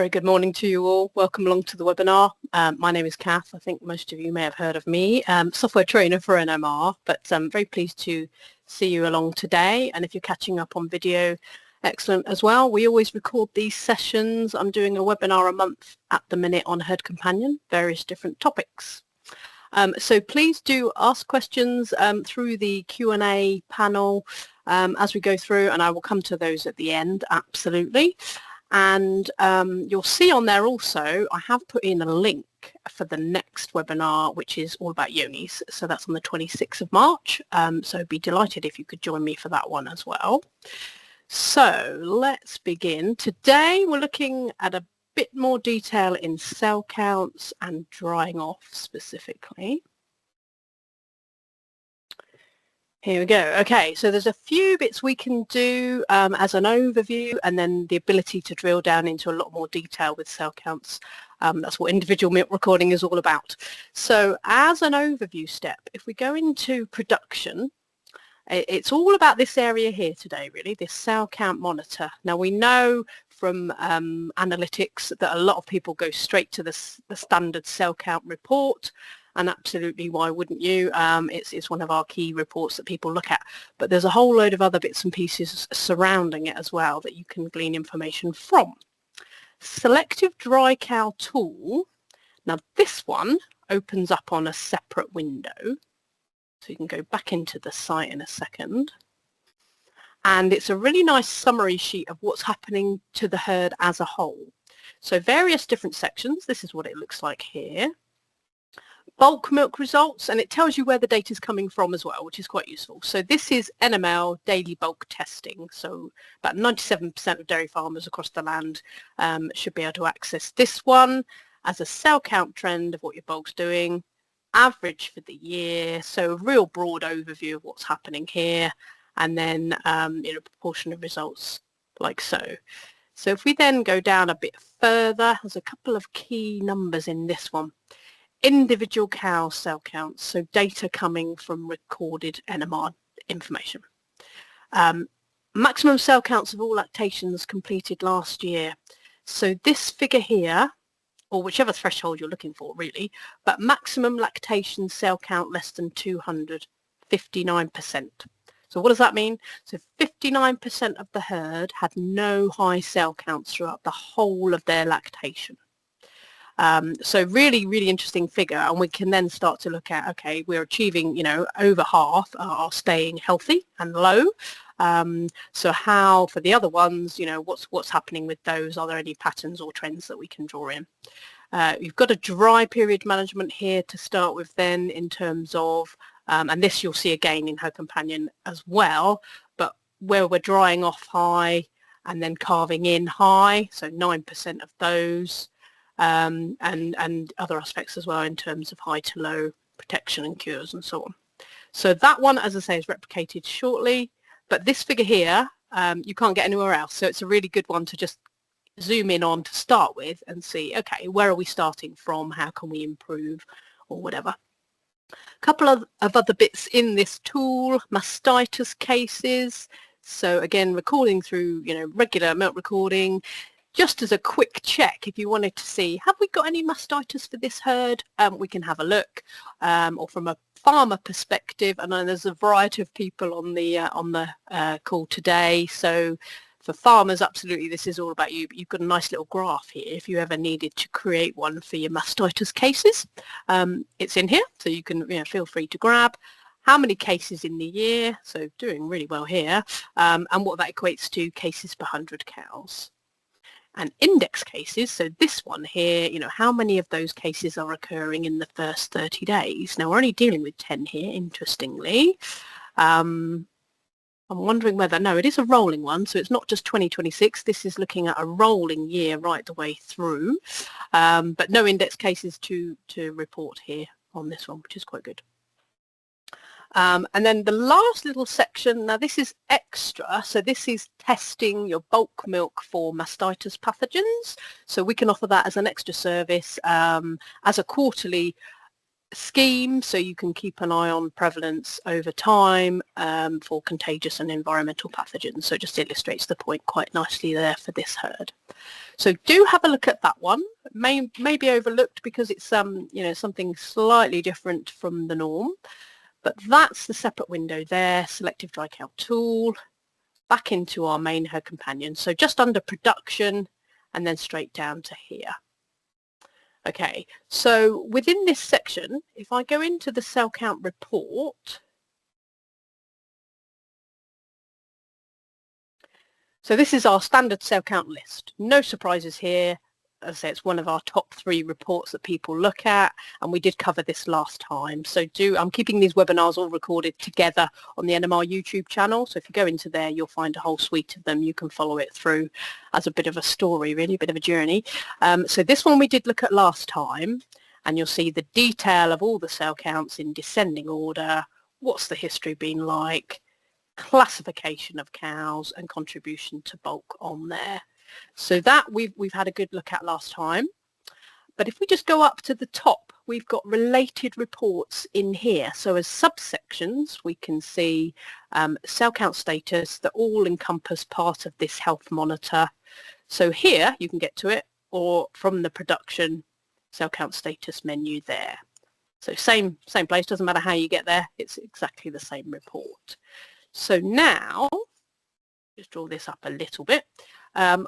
Very good morning to you all. Welcome along to the webinar. My name is Kath. I think most of you may have heard of me. Software trainer for NMR, but I'm very pleased to see you along today. And if you're catching up on video, excellent as well. We always record these sessions. I'm doing a webinar a month at the minute on Herd Companion, various different topics. So please do ask questions through the Q&A panel as we go through, and I will come to those at the end, absolutely. And you'll see on there also, I have put in a link for the next webinar, which is all about yonis. So that's on the 26th of March. So be delighted if you could join me for that one as well. So let's begin. Today we're looking at a bit more detail in cell counts and drying off specifically. Here we go. Okay, so there's a few bits we can do as an overview, and then the ability to drill down into a lot more detail with cell counts. That's what individual milk recording is all about. So as an overview step, if we go into production, it's all about this area here today, really, this cell count monitor. Now we know from analytics that a lot of people go straight to the standard cell count report. And absolutely, why wouldn't you? It's one of our key reports that people look at. But there's a whole load of other bits and pieces surrounding it as well that you can glean information from. Selective Dry Cow Tool. Now this one opens up on a separate window. So you can go back into the site in a second. And it's a really nice summary sheet of what's happening to the herd as a whole. So various different sections. This is what it looks like here. Bulk milk results, and it tells you where the data is coming from as well, which is quite useful. So this is NML daily bulk testing. So about 97% of dairy farmers across the land should be able to access this one as a cell count trend of what your bulk's doing, average for the year. So a real broad overview of what's happening here, and then proportion of results like so. So if we then go down a bit further, there's a couple of key numbers in this one. Individual cow cell counts, so data coming from recorded NMR information. Maximum cell counts of all lactations completed last year. So this figure here, or whichever threshold you're looking for really, but maximum lactation cell count less than 200, 59%. So what does that mean? So 59% of the herd had no high cell counts throughout the whole of their lactation. So really, really interesting figure, and we can then start to look at, okay, we're achieving, over half are staying healthy and low. So how, for the other ones, what's happening with those? Are there any patterns or trends that we can draw in? You've got a dry period management here to start with then in terms of, and this you'll see again in Herd Companion as well, but where we're drying off high and then carving in high, so 9% of those. And other aspects as well in terms of high to low protection and cures and so on. So that one, as I say, is replicated shortly, but this figure here, you can't get anywhere else. So it's a really good one to just zoom in on to start with and see, okay, where are we starting from? How can we improve or whatever? A couple of other bits in this tool, mastitis cases. So again, recording through, regular milk recording. Just as a quick check, if you wanted to see, have we got any mastitis for this herd? We can have a look, or from a farmer perspective, and then there's a variety of people on the call today. So for farmers, absolutely, this is all about you. But you've got a nice little graph here. If you ever needed to create one for your mastitis cases, it's in here, so you can feel free to grab. How many cases in the year? So doing really well here, and what that equates to cases per 100 cows. And index cases, so this one here, how many of those cases are occurring in the first 30 days? Now, we're only dealing with 10 here, interestingly. I'm wondering whether, no, it is a rolling one, so it's not just 2026. This is looking at a rolling year right the way through, but no index cases to report here on this one, which is quite good. And then the last little section, now this is extra, so this is testing your bulk milk for mastitis pathogens. So we can offer that as an extra service as a quarterly scheme, so you can keep an eye on prevalence over time for contagious and environmental pathogens. So it just illustrates the point quite nicely there for this herd. So do have a look at that one. May be overlooked because it's something slightly different from the norm. But that's the separate window there, Selective Dry Cow Tool, back into our main herd companion. So just under production and then straight down to here. Okay, so within this section, if I go into the cell count report, so this is our standard cell count list. No surprises here. As I say, it's one of our top 3 reports that people look at, and we did cover this last time. So I'm keeping these webinars all recorded together on the NMR YouTube channel. So if you go into there, you'll find a whole suite of them. You can follow it through as a bit of a story, really, a bit of a journey. So this one we did look at last time, and you'll see the detail of all the cell counts in descending order. What's the history been like? Classification of cows and contribution to bulk on there. So that we've had a good look at last time. But if we just go up to the top, we've got related reports in here. So as subsections, we can see cell count status that all encompass part of this health monitor. So here you can get to it, or from the production cell count status menu there. So same place, doesn't matter how you get there, it's exactly the same report. So now, just draw this up a little bit.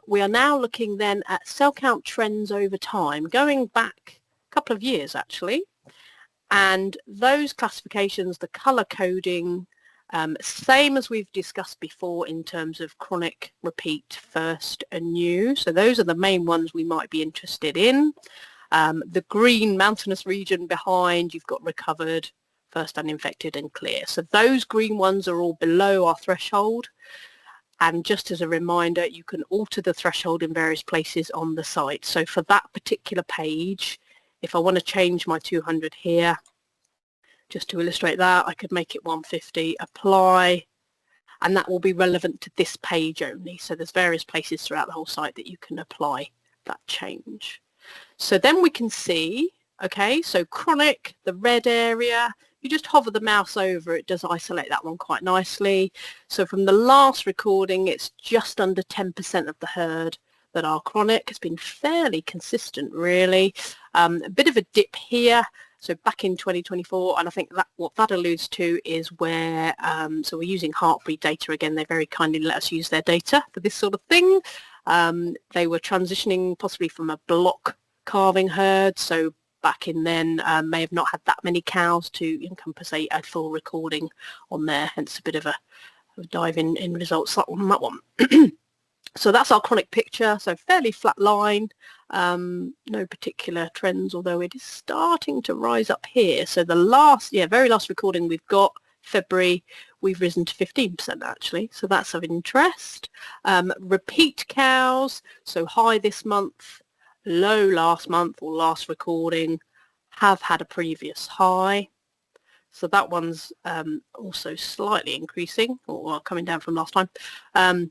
We are now looking then at cell count trends over time, going back a couple of years actually. And those classifications, the colour coding, same as we've discussed before in terms of chronic, repeat, first and new. So those are the main ones we might be interested in. The green mountainous region behind, you've got recovered, first uninfected and clear. So those green ones are all below our threshold. And just as a reminder, you can alter the threshold in various places on the site. So for that particular page, if I want to change my 200 here, just to illustrate that, I could make it 150, apply, and that will be relevant to this page only. So there's various places throughout the whole site that you can apply that change. So then we can see, okay, so chronic, the red area, you just hover the mouse over, it does isolate that one quite nicely. So from the last recording, it's just under 10% of the herd that are chronic. It's been fairly consistent, really. A bit of a dip here. So back in 2024, and I think that what that alludes to is where, so we're using Heartbreed data again. They very kindly let us use their data for this sort of thing. They were transitioning possibly from a block calving herd, so back in then may have not had that many cows to encompass a full recording on there, hence a bit of a dive in results on that one. So that's our chronic picture, so fairly flat line, no particular trends, although it is starting to rise up here. So the last, very last recording we've got, February, we've risen to 15% actually, so that's of interest. Repeat cows, so high this month, low last month or last recording, have had a previous high. So that one's also slightly increasing or coming down from last time.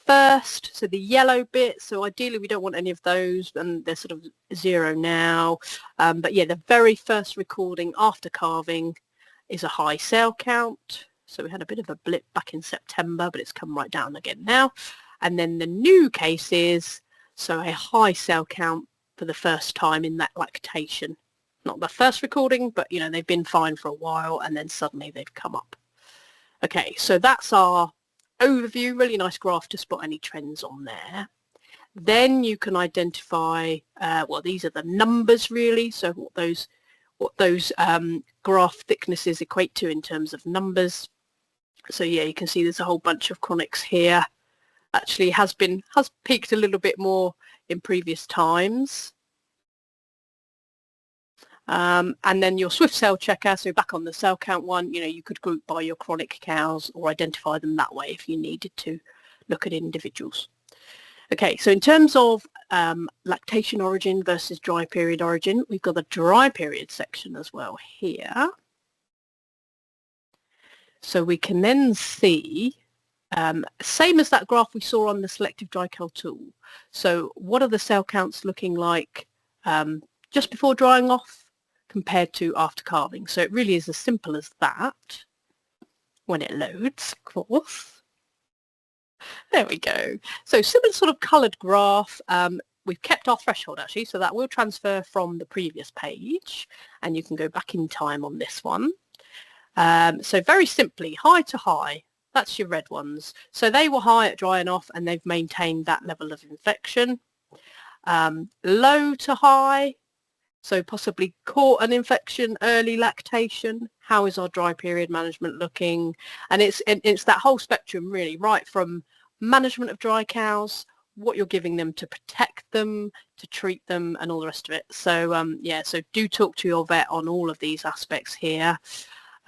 First, so the yellow bit, so ideally we don't want any of those, and they're sort of 0 now. But yeah, the very first recording after calving is a high cell count. So we had a bit of a blip back in September, but it's come right down again now. And then the new cases, so a high cell count for the first time in that lactation. Not the first recording, but they've been fine for a while and then suddenly they've come up. Okay, so that's our overview, really nice graph to spot any trends on there. Then you can identify, well, these are the numbers really, so what those graph thicknesses equate to in terms of numbers. So yeah, you can see there's a whole bunch of chronics here. Actually has peaked a little bit more in previous times. And then your Swift cell checker, so back on the cell count one, you could group by your chronic cows or identify them that way if you needed to look at individuals. Okay, so in terms of lactation origin versus dry period origin, we've got the dry period section as well here. So we can then see, same as that graph we saw on the Selective Dry Cow Tool. So what are the cell counts looking like just before drying off compared to after calving? So it really is as simple as that when it loads, of course. There we go. So similar sort of coloured graph. we've kept our threshold actually, so that will transfer from the previous page, and you can go back in time on this one. So very simply, high to high, that's your red ones. So they were high at drying off and they've maintained that level of infection. Low to high, so possibly caught an infection, early lactation. How is our dry period management looking? And it's that whole spectrum really, right from management of dry cows, what you're giving them to protect them, to treat them, and all the rest of it. So yeah, so do talk to your vet on all of these aspects here.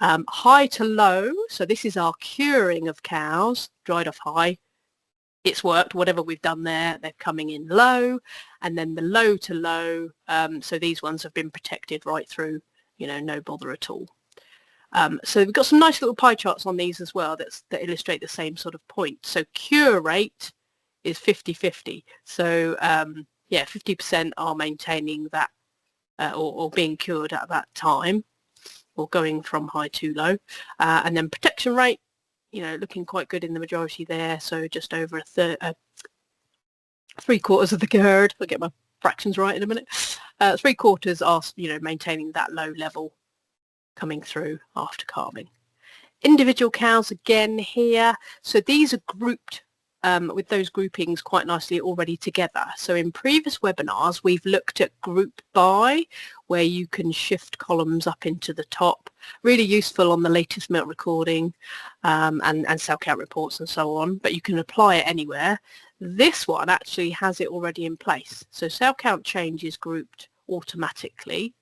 High to low, so this is our curing of cows, dried off high. It's worked, whatever we've done there, they're coming in low. And then the low to low, so these ones have been protected right through, you know, no bother at all. So we've got some nice little pie charts on these as well that illustrate the same sort of point. So cure rate is 50-50. So yeah, 50% are maintaining that or being cured at that time, or going from high to low. And then protection rate, you know, looking quite good in the majority there. So just over a third, 3/4 of the herd. I'll get my fractions right in a minute. 3/4 are, you know, maintaining that low level coming through after calving. Individual cows again here. So these are grouped with those groupings quite nicely already together. So in previous webinars, we've looked at group by, where you can shift columns up into the top. Really useful on the latest milk recording and cell count reports and so on, but you can apply it anywhere. This one actually has it already in place. So cell count change is grouped automatically.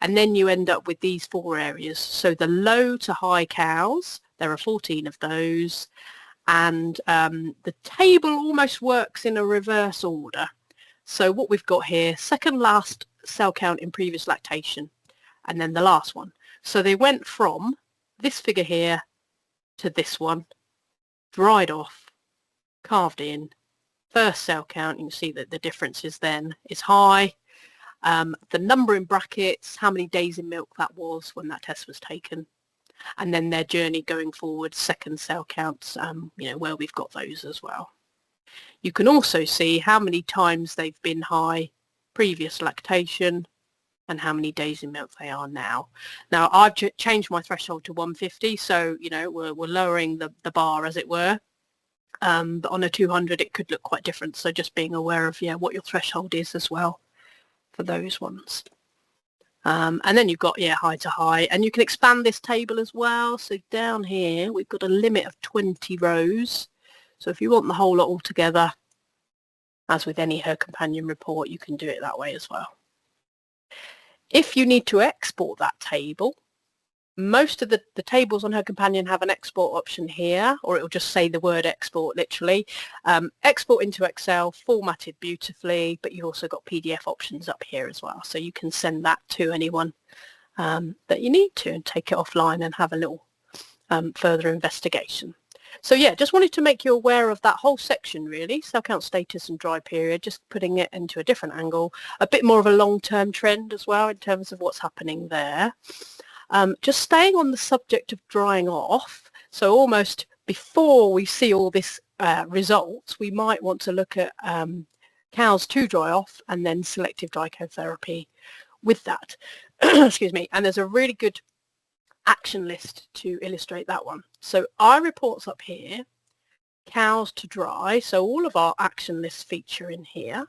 And then you end up with these 4 areas. So the low to high cows, there are 14 of those. And the table almost works in a reverse order. So what we've got here, second last cell count in previous lactation, and then the last one. So they went from this figure here to this one, dried off, calved in, first cell count. You can see that the differences then is high. The number in brackets, how many days in milk that was when that test was taken. And then their journey going forward, second cell counts, you know, where we've got those as well. You can also see how many times they've been high previous lactation and how many days in milk they are now. Now I've changed my threshold to 150, so you know we're lowering the bar as it were. But on a 200 it could look quite different, so just being aware of what your threshold is as well for those ones. And then you've got high to high, and you can expand this table as well. So down here we've got a limit of 20 rows. So if you want the whole lot all together, as with any Her Companion report, you can do it that way as well. If you need to export that table, most of the tables on Her Companion have an export option here, or it will just say the word export literally. Export into Excel, formatted beautifully, but you've also got PDF options up here as well. So you can send that to anyone that you need to and take it offline and have a little further investigation. So yeah, just wanted to make you aware of that whole section really, cell count status and dry period, just putting it into a different angle, a bit more of a long-term trend as well in terms of what's happening there. Just staying on the subject of drying off, so almost before we see all this results, we might want to look at cows to dry off and then selective dry cow therapy with that. Excuse me. And there's a really good action list to illustrate that one. So our reports up here, cows to dry, so all of our action lists feature in here.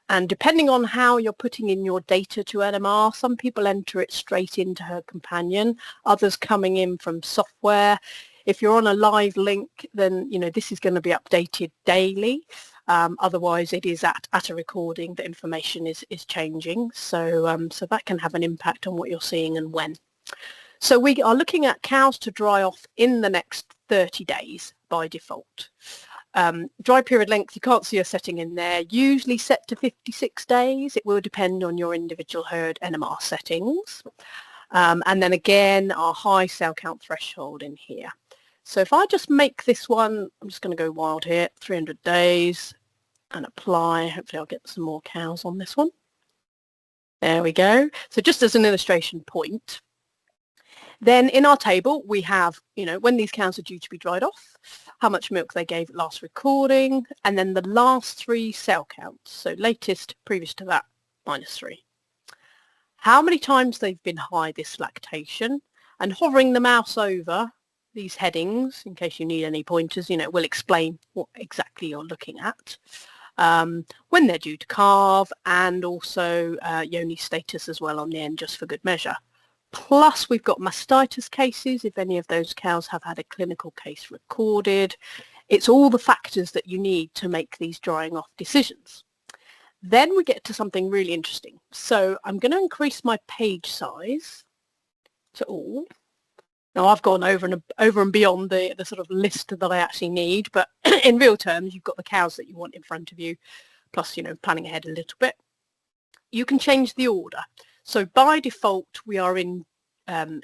And depending on how you're putting in your data to NMR, some people enter it straight into Her Companion, others coming in from software. If you're on a live link, then this is going to be updated daily. Otherwise, it is at a recording. The information is changing, so so that can have an impact on what you're seeing and when. So we are looking at cows to dry off in the next 30 days by default. Dry period length, you can't see a setting in there, usually set to 56 days. It will depend on your individual herd NMR settings. And then again, our high cell count threshold in here. So if I just make this one, I'm just going to go wild here, 300 days and apply. Hopefully I'll get some more cows on this one. There we go. So just as an illustration point, then in our table we have, when these cows are due to be dried off, how much milk they gave at last recording, and then the last 3 cell counts, so latest previous to that, -3. How many times they've been high this lactation, and hovering the mouse over these headings, in case you need any pointers, will explain what exactly you're looking at. When they're due to calve, and also yoni status as well on the end, just for good measure. Plus we've got mastitis cases, if any of those cows have had a clinical case recorded. It's all the factors that you need to make these drying off decisions. Then we get to something really interesting. So I'm going to increase my page size to all. Now I've gone over and beyond the sort of list that I actually need, but in real terms, you've got the cows that you want in front of you, plus, planning ahead a little bit. You can change the order. So by default, we are in due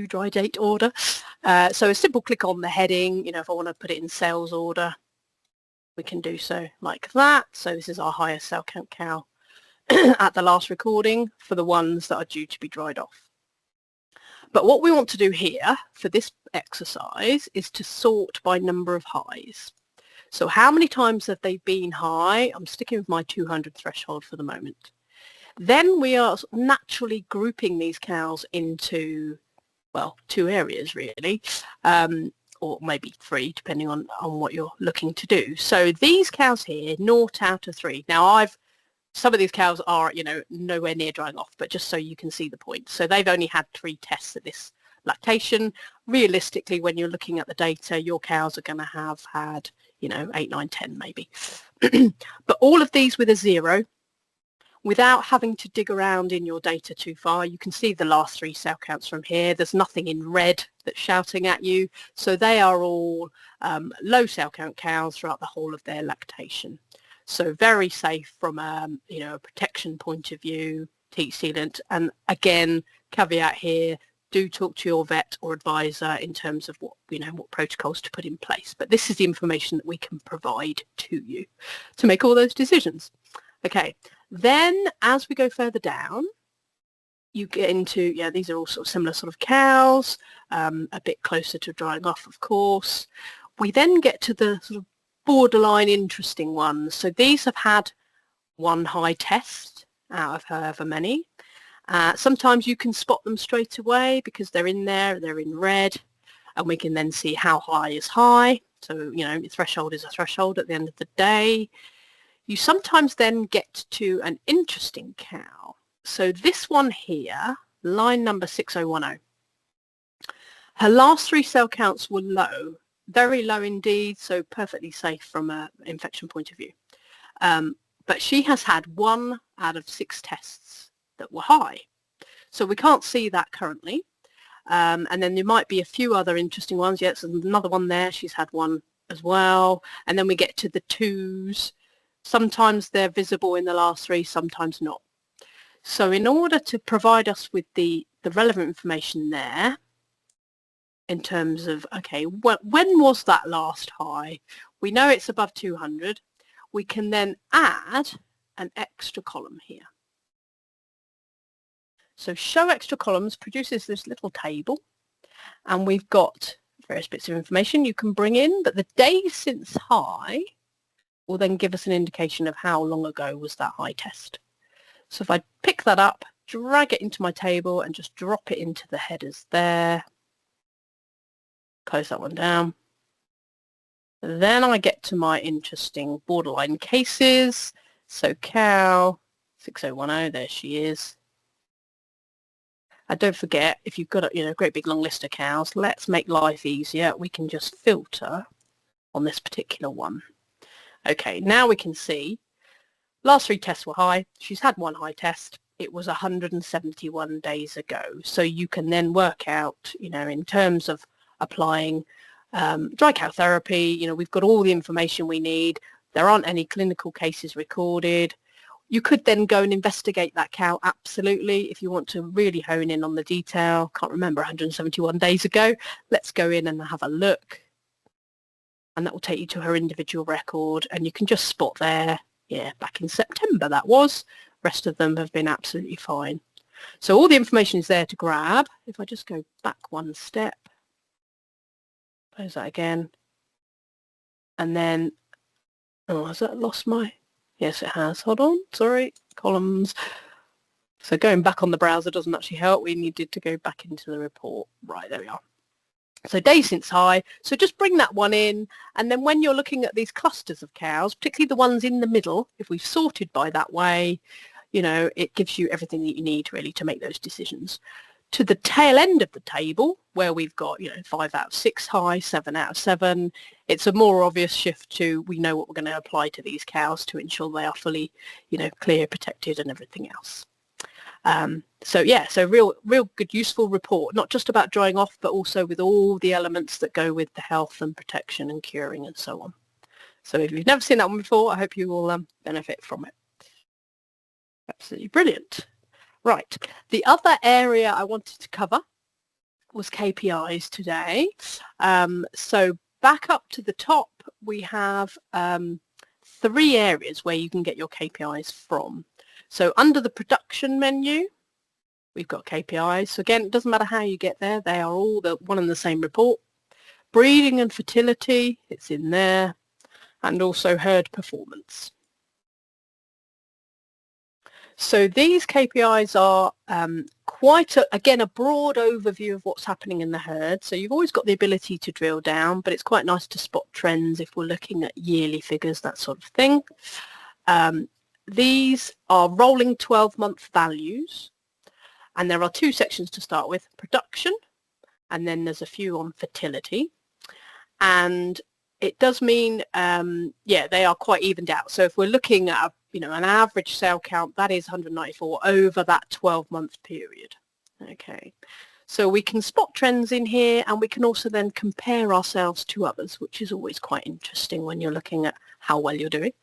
dry date order. So a simple click on the heading, if I want to put it in sales order, we can do so like that. So this is our highest cell count cow at the last recording for the ones that are due to be dried off. But what we want to do here for this exercise is to sort by number of highs. So how many times have they been high? I'm sticking with my 200 threshold for the moment. Then we are naturally grouping these cows into, well, 2 areas really, or maybe 3 depending on what you're looking to do. So these cows here, 0 out of 3. Now some of these cows are, nowhere near drying off, but just so you can see the point. So they've only had 3 tests at this lactation. Realistically, when you're looking at the data, your cows are going to have had, 8, 9, 10 maybe. But all of these with a 0, without having to dig around in your data too far, you can see the last 3 cell counts from here. There's nothing in red that's shouting at you. So they are all low cell count cows throughout the whole of their lactation. So very safe from a protection point of view, teat sealant. And again, caveat here, do talk to your vet or advisor in terms of what protocols to put in place. But this is the information that we can provide to you to make all those decisions. Okay, then as we go further down, you get into, these are all sort of similar sort of cows, a bit closer to drying off, of course. We then get to the sort of borderline interesting ones. So these have had 1 high test out of however many. Sometimes you can spot them straight away because they're in there, they're in red, and we can then see how high is high. So, the threshold is a threshold at the end of the day. You sometimes then get to an interesting cow. So this one here, line number 6010. Her last 3 cell counts were low. Very low indeed, so perfectly safe from an infection point of view. But she has had 1 out of 6 tests that were high. So we can't see that currently. And then there might be a few other interesting ones. Yes, there's another one there. She's had 1 as well. And then we get to the 2s. Sometimes they're visible in the last 3, sometimes not. So in order to provide us with the relevant information there, in terms of, okay, when was that last high? We know it's above 200. We can then add an extra column here. So show extra columns produces this little table, and we've got various bits of information you can bring in, but the days since high will then give us an indication of how long ago was that high test. So if I pick that up, drag it into my table and just drop it into the headers there, close that one down. Then I get to my interesting borderline cases. So cow 6010, there she is. And don't forget, if you've got a great big long list of cows, let's make life easier. We can just filter on this particular one. Okay, now we can see last 3 tests were high. She's had 1 high test. It was 171 days ago. So you can then work out, in terms of applying dry cow therapy, we've got all the information we need. There aren't any clinical cases recorded. You could then go and investigate that cow, absolutely, if you want to really hone in on the detail. Can't remember 171 days ago. Let's go in and have a look. And that will take you to her individual record, and you can just spot there, back in September that was. Rest of them have been absolutely fine. So all the information is there to grab. If I just go back 1 step, Close that again. And then, oh, has that lost my, yes it has, hold on, sorry, columns. So going back on the browser doesn't actually help, we needed to go back into the report. Right, there we are. So days since high, so just bring that one in, and then when you're looking at these clusters of cows, particularly the ones in the middle, if we've sorted by that way, you know, it gives you everything that you need really to make those decisions. To the tail end of the table, where we've got, you know, 5 out of 6 high, 7 out of 7, it's a more obvious shift to, we know what we're going to apply to these cows to ensure they are fully, you know, clear, protected and everything else. So yeah, so real good, useful report, not just about drying off, but also with all the elements that go with the health and protection and curing and so on. So if you've never seen that one before, I hope you will benefit from it. Absolutely brilliant. Right, the other area I wanted to cover was KPIs today. So back up to the top, we have 3 areas where you can get your KPIs from. So under the production menu, we've got KPIs. So again, it doesn't matter how you get there, they are all the one and the same report. Breeding and fertility, it's in there, and also herd performance. So these KPIs are quite, again, a broad overview of what's happening in the herd. So you've always got the ability to drill down, but it's quite nice to spot trends if we're looking at yearly figures, that sort of thing. These are rolling 12-month values, and there are 2 sections to start with, production, and then there's a few on fertility. And it does mean, yeah, they are quite evened out. So if we're looking at, you know, an average sale count, that is 194 over that 12-month period. Okay, so we can spot trends in here, and we can also then compare ourselves to others, which is always quite interesting when you're looking at how well you're doing.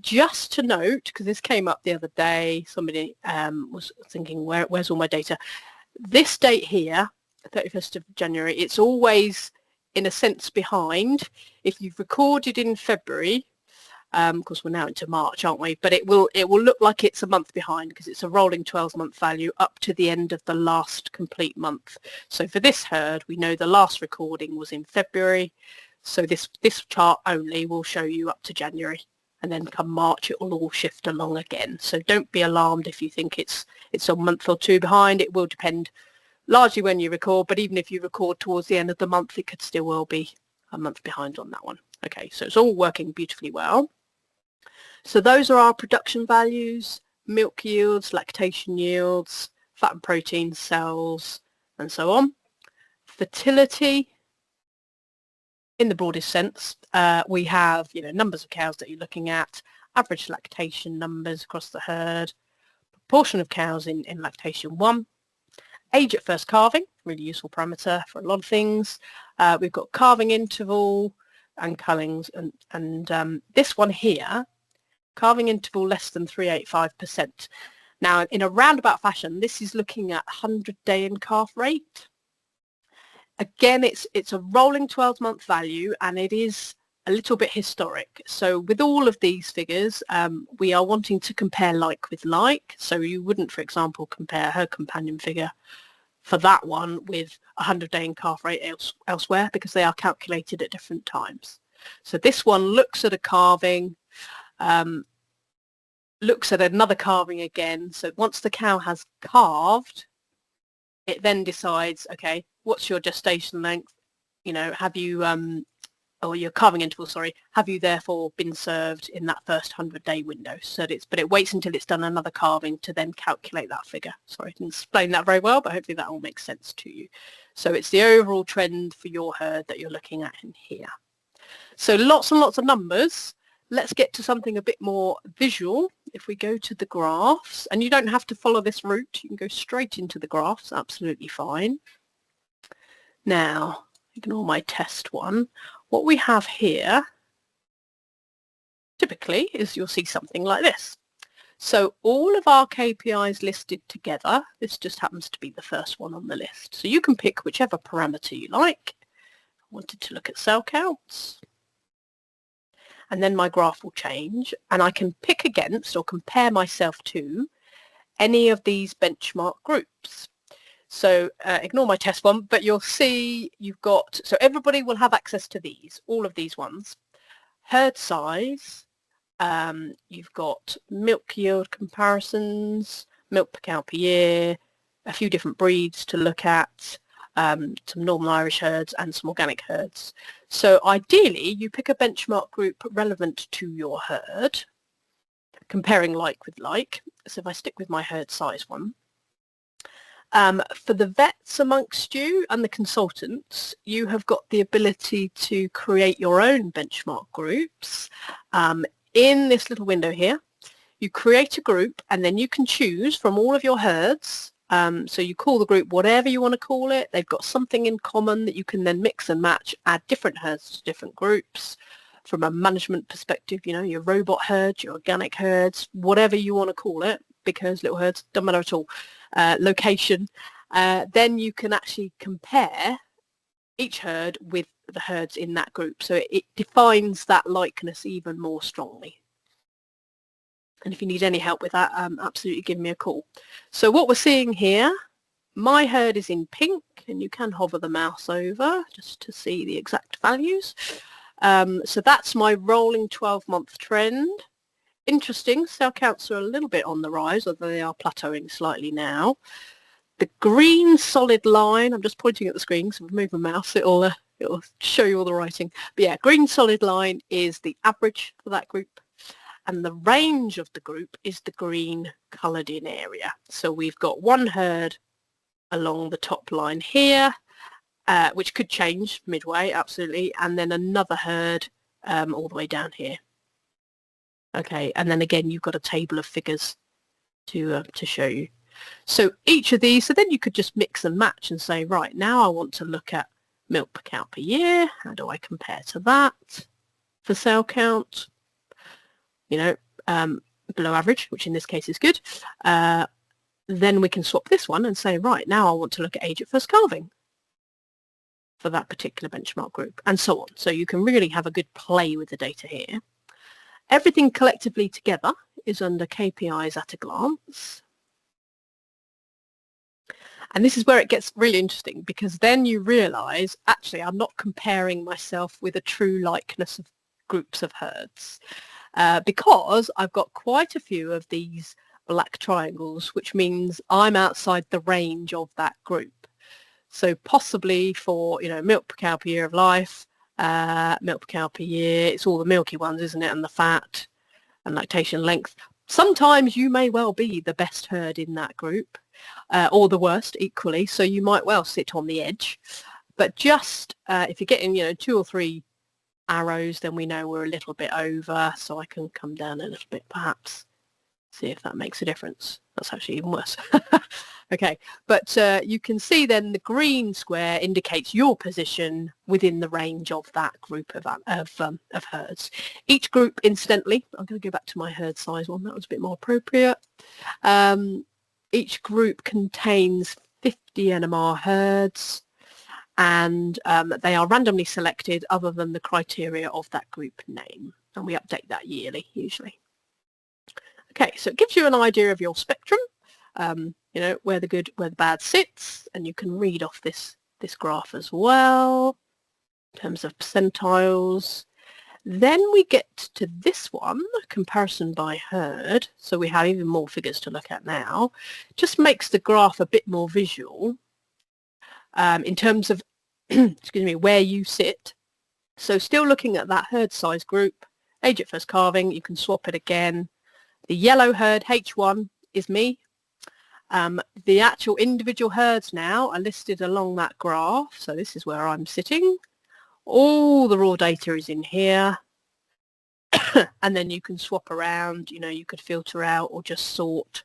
Just to note, because this came up the other day, somebody was thinking, where's all my data? This date here, 31st of January, it's always in a sense behind. If you've recorded in February, because we're now into March, aren't we? But it will look like it's a month behind because it's a rolling 12-month value up to the end of the last complete month. So for this herd, we know the last recording was in February. So this chart only will show you up to January, and then come March it will all shift along again. So don't be alarmed if you think it's a month or 2 behind. It will depend largely when you record, but even if you record towards the end of the month, it could still well be a month behind on that one. Okay, so it's all working beautifully well. So those are our production values: milk yields, lactation yields, fat and protein cells, and so on. Fertility, in the broadest sense, we have, you know, numbers of cows that you're looking at, average lactation numbers across the herd, proportion of cows in lactation 1, age at first calving, really useful parameter for a lot of things. We've got calving interval and cullings, and this one here, calving interval less than 385%. Now, in a roundabout fashion, this is looking at 100-day in calf rate. Again, it's a rolling 12-month value, and it is a little bit historic. So with all of these figures, we are wanting to compare like with like. So you wouldn't, for example, compare her companion figure for that one with 100-day in calf rate elsewhere, because they are calculated at different times. So this one looks at a calving, looks at another calving again. So once the cow has calved, it then decides, okay, what's your gestation length? You know, have you, or your calving interval, sorry, have you therefore been served in that first 100-day window? So but it waits until it's done another calving to then calculate that figure. Sorry, I didn't explain that very well, but hopefully that all makes sense to you. So it's the overall trend for your herd that you're looking at in here. So lots and lots of numbers. Let's get to something a bit more visual. If we go to the graphs, and you don't have to follow this route, you can go straight into the graphs, absolutely fine. Now, ignore my test one. What we have here, typically, is you'll see something like this. So all of our KPIs listed together, this just happens to be the first one on the list. So you can pick whichever parameter you like. I wanted to look at cell counts. And then my graph will change, and I can pick against or compare myself to any of these benchmark groups. So ignore my test one, but you'll see you've got, so everybody will have access to these, all of these ones. Herd size, you've got milk yield comparisons, milk per cow per year, a few different breeds to look at, some Northern Irish herds and some organic herds. So ideally you pick a benchmark group relevant to your herd, comparing like with like. So if I stick with my herd size one, for the vets amongst you and the consultants, you have got the ability to create your own benchmark groups. In this little window here, you create a group and then you can choose from all of your herds. So you call the group whatever you want to call it. They've got something in common that you can then mix and match, add different herds to different groups. From a management perspective, you know, your robot herds, your organic herds, whatever you want to call it, because little herds, don't matter at all. Location, then you can actually compare each herd with the herds in that group. So it defines that likeness even more strongly. And if you need any help with that, absolutely give me a call. So what we're seeing here, my herd is in pink, and you can hover the mouse over just to see the exact values. So that's my rolling 12-month trend. Interesting, cell counts are a little bit on the rise, although they are plateauing slightly now. The green solid line, I'm just pointing at the screen, so if I move my mouse, it'll show you all the writing. But yeah, green solid line is the average for that group, and the range of the group is the green coloured in area. So we've got one herd along the top line here, which could change midway, absolutely, and then another herd all the way down here. Okay, and then again you've got a table of figures to show you. So each of these, so then you could just mix and match and say, right, now I want to look at milk per cow per year. How do I compare to that for cell count? You know, below average, which in this case is good. Then we can swap this one and say, right, now I want to look at age at first calving for that particular benchmark group, and so on. So you can really have a good play with the data here. Everything collectively together is under KPIs at a glance. And this is where it gets really interesting, because then you realise, actually, I'm not comparing myself with a true likeness of groups of herds, because I've got quite a few of these black triangles, which means I'm outside the range of that group. So possibly for, you know, milk per cow per year of life, milk per cow per year, it's all the milky ones, isn't it, and the fat and lactation length. Sometimes you may well be the best herd in that group, or the worst equally, so you might well sit on the edge. But just if you're getting, you know, 2 or 3 arrows, then we know we're a little bit over, so I can come down a little bit perhaps, see if that makes a difference. That's actually even worse. Okay, but you can see then the green square indicates your position within the range of that group of herds. Each group, incidentally, I'm going to go back to my herd size one, that was a bit more appropriate. Each group contains 50 NMR herds, and they are randomly selected other than the criteria of that group name, and we update that yearly usually. Okay, so it gives you an idea of your spectrum, you know, where the good, where the bad sits, and you can read off this graph as well in terms of percentiles. Then we get to this one, comparison by herd, so we have even more figures to look at now. Just makes the graph a bit more visual in terms of excuse me, where you sit. So still looking at that herd size group, age at first calving, you can swap it again. The yellow herd, H1, is me. The actual individual herds now are listed along that graph, so this is where I'm sitting. All the raw data is in here, and then you can swap around, you know, you could filter out or just sort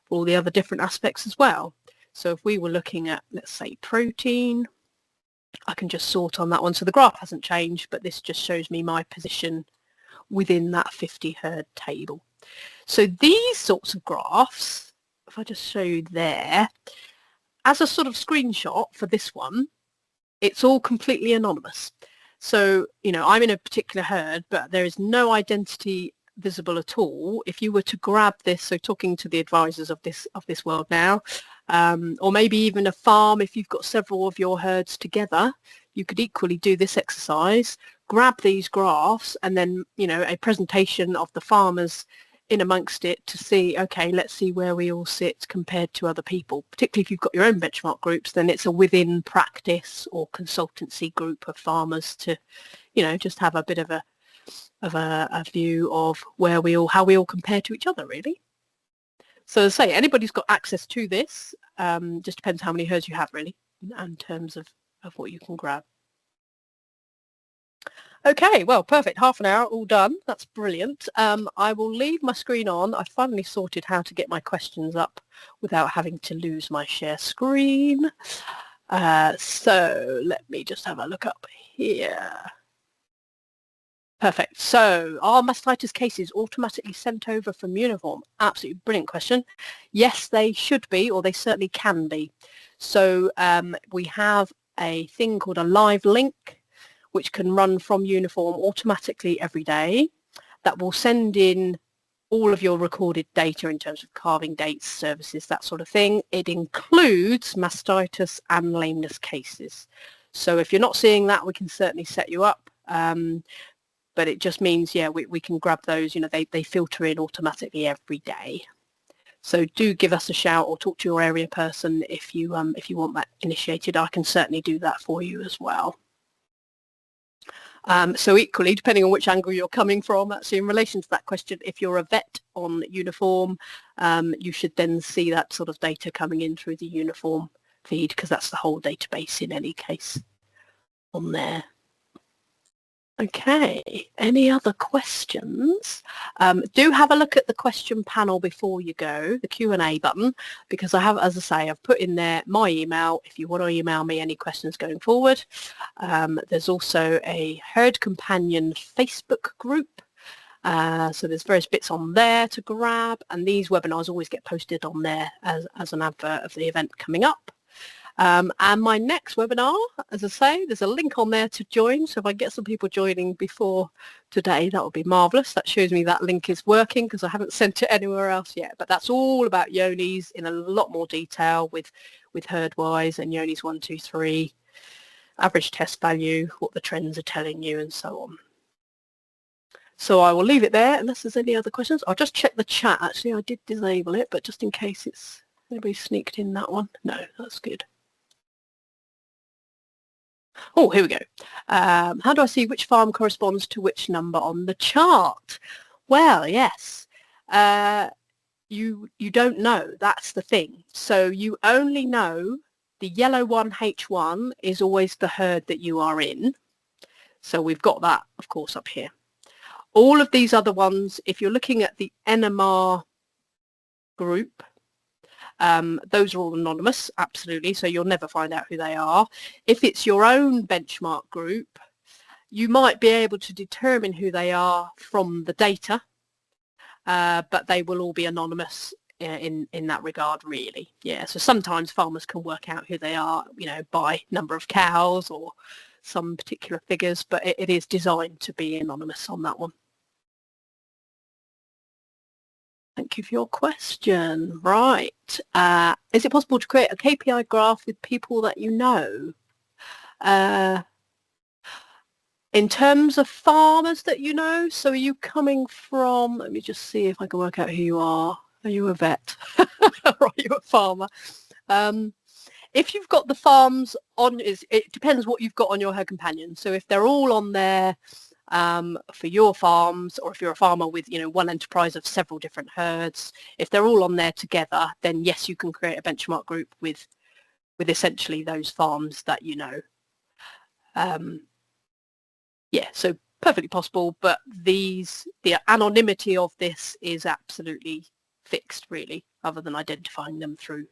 for all the other different aspects as well. So if we were looking at, let's say, protein, I can just sort on that one. So the graph hasn't changed, but this just shows me my position within that 50 herd table. So these sorts of graphs, if I just show you there, as a sort of screenshot for this one, it's all completely anonymous. So, you know, I'm in a particular herd, but there is no identity visible at all. If you were to grab this, so talking to the advisors of this world now, Or maybe even a farm, if you've got several of your herds together, you could equally do this exercise, grab these graphs and then, you know, a presentation of the farmers in amongst it to see, okay, let's see where we all sit compared to other people. Particularly if you've got your own benchmark groups, then it's a within practice or consultancy group of farmers to, you know, just have a bit of a view of where we all, how we all compare to each other, really. So as I say, anybody's got access to this, just depends how many herds you have, really, in terms of what you can grab. Okay, well, perfect. Half an hour, all done. That's brilliant. I will leave my screen on. I finally sorted how to get my questions up without having to lose my share screen. So let me just have a look up here. Perfect. So are mastitis cases automatically sent over from Uniform? Absolutely brilliant question. Yes, they should be, or they certainly can be. So we have a thing called a live link, which can run from Uniform automatically every day. That will send in all of your recorded data in terms of calving dates, services, that sort of thing. It includes mastitis and lameness cases. So if you're not seeing that, we can certainly set you up. But it just means, yeah, we can grab those, you know, they filter in automatically every day. So do give us a shout or talk to your area person if you want that initiated. I can certainly do that for you as well. So equally, depending on which angle you're coming from, actually in relation to that question, if you're a vet on Uniform, you should then see that sort of data coming in through the Uniform feed, because that's the whole database in any case on there. Okay, any other questions? Do have a look at the question panel before you go, the Q&A button, because I have, as I say, I've put in there my email if you want to email me any questions going forward. There's also a Herd Companion Facebook group. So there's various bits on there to grab, and these webinars always get posted on there as an advert of the event coming up. And my next webinar, as I say, there's a link on there to join. So if I get some people joining before today, that would be marvellous. That shows me that link is working because I haven't sent it anywhere else yet. But that's all about Yonis in a lot more detail with herd-wise and Yonis 1, 2, 3, average test value, what the trends are telling you and so on. So I will leave it there unless there's any other questions. I'll just check the chat. Actually, I did disable it, but just in case it's anybody sneaked in that one. No, that's good. Oh, here we go. How do I see which farm corresponds to which number on the chart? Well, yes. You don't know. That's the thing. So you only know the yellow one, H1, is always the herd that you are in. So we've got that, of course, up here. All of these other ones, if you're looking at the NMR group, those are all anonymous, absolutely, so you'll never find out who they are. If it's your own benchmark group, you might be able to determine who they are from the data, but they will all be anonymous in that regard, really. Yeah, so sometimes farmers can work out who they are, you know, by number of cows or some particular figures, but it is designed to be anonymous on that one. Thank you for your question. Right. Is it possible to create a KPI graph with people that you know? In terms of farmers that you know, so are you coming from, let me just see if I can work out who you are. Are you a vet? Or are you a farmer? If you've got the farms on, it depends what you've got on your herd companion. So if they're all on there, for your farms, or if you're a farmer with, you know, one enterprise of several different herds, if they're all on there together, then yes, you can create a benchmark group with essentially those farms that you know. Yeah, so perfectly possible, but the anonymity of this is absolutely fixed, really, other than identifying them through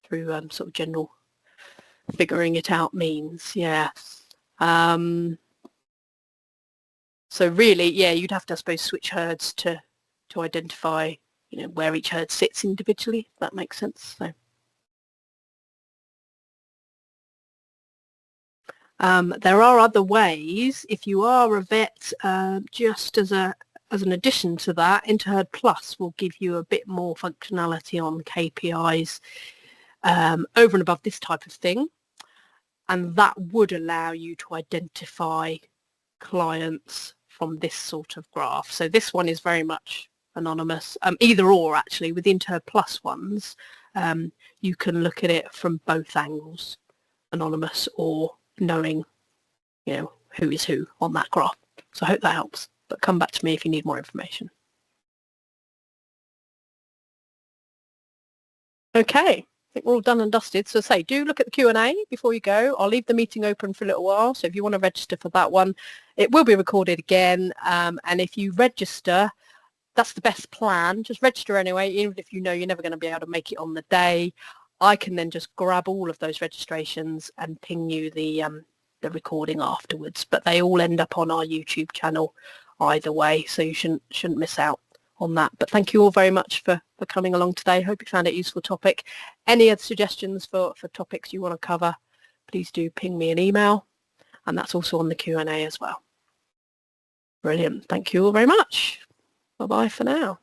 sort of general figuring it out means. Yeah. So really, yeah, you'd have to, I suppose, switch herds to identify, you know, where each herd sits individually, if that makes sense. So, there are other ways. If you are a vet, just as an addition to that, InterHerd Plus will give you a bit more functionality on KPIs over and above this type of thing, and that would allow you to identify clients from this sort of graph. So this one is very much anonymous, either or actually. With the InterPlus ones, you can look at it from both angles, anonymous or knowing, you know, who is who on that graph. So I hope that helps, but come back to me if you need more information. Okay, I think we're all done and dusted. So say, do look at the Q&A before you go. I'll leave the meeting open for a little while. So if you want to register for that one, it will be recorded again. And if you register, that's the best plan. Just register anyway, even if you know you're never going to be able to make it on the day. I can then just grab all of those registrations and ping you the recording afterwards. But they all end up on our YouTube channel either way, so you shouldn't miss out on that. But thank you all very much for coming along today. Hope you found it a useful topic. Any other suggestions for topics you want to cover, please do ping me an email, and that's also on the Q&A as well. Brilliant. Thank you all very much. Bye-bye for now.